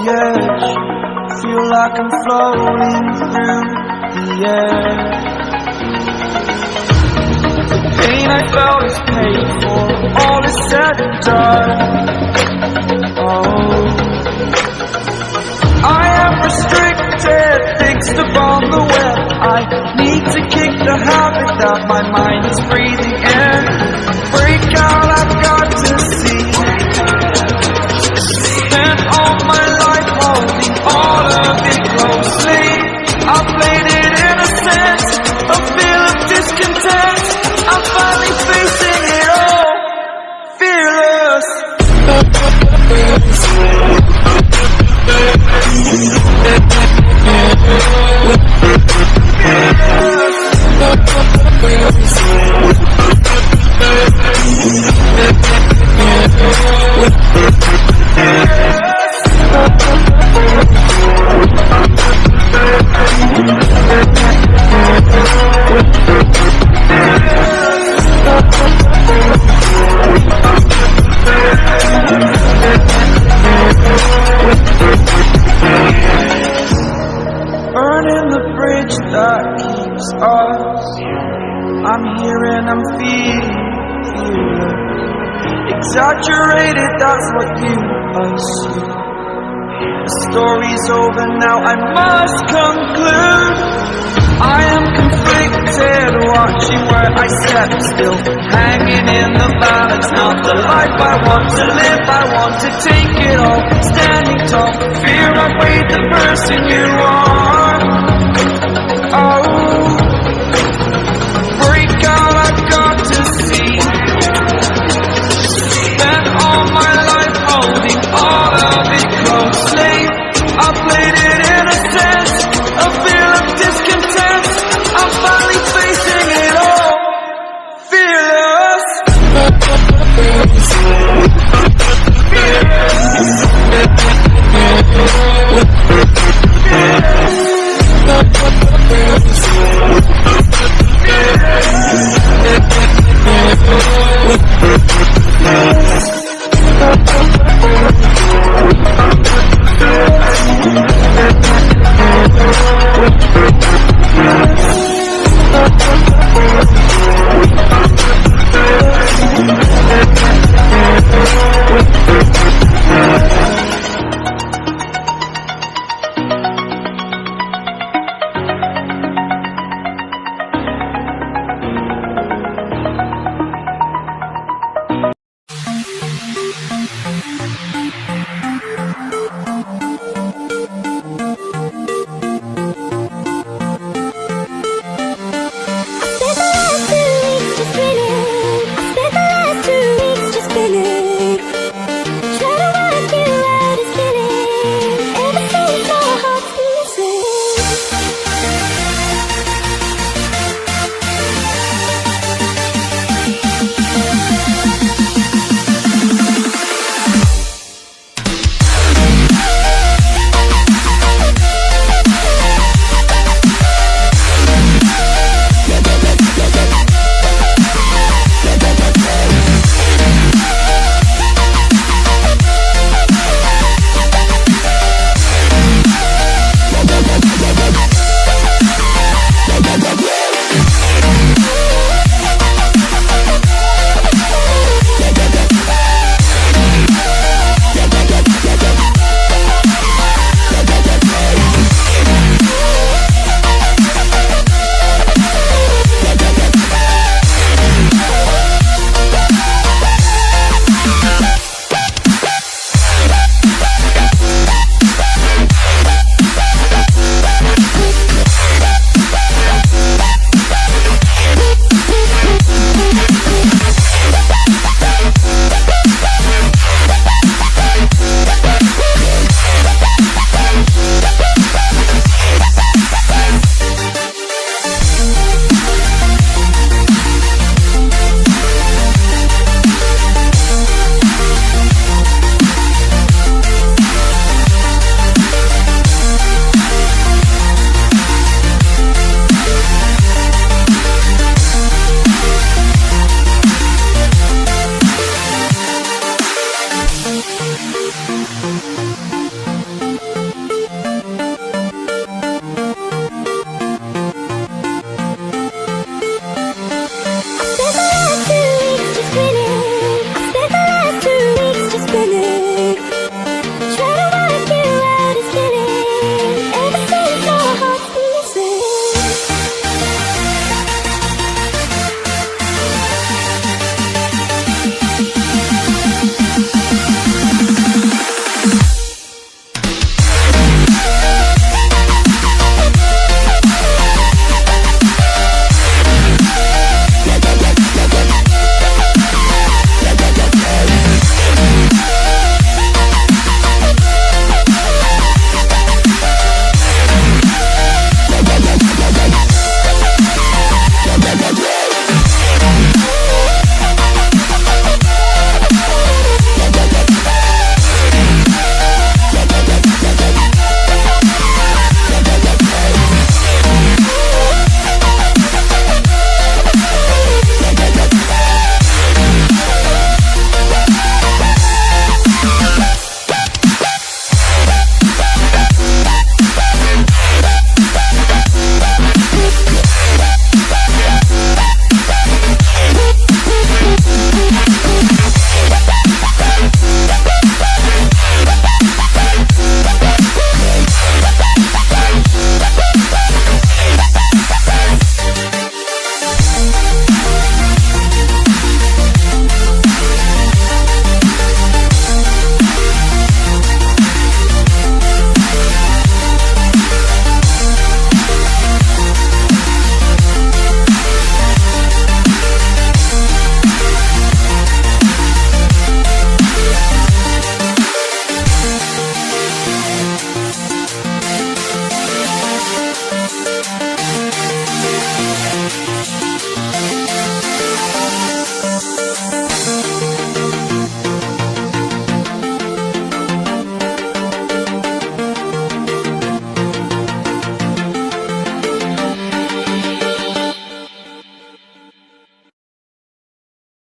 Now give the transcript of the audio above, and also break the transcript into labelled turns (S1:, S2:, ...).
S1: edge, feel like I'm floating through the air. The pain I felt is paid for, all is said and done. Oh, I am restricted, fixed upon the web. I need to kick the habit that my mind is breathing in. Break out, I've got to see. Spent all my life holding all of it closely. I played it innocent, a feel of discontent. I'm finally facing it all, fearless. Burning the bridge that keeps us. I'm here and I'm feeling exaggerated, that's what you assume. The story's over now, I must conclude. I am conflicted, watching where I step still, hanging in the balance. Not the life I want to live, I want to take it all. Standing tall, fear I've weighed the person you are.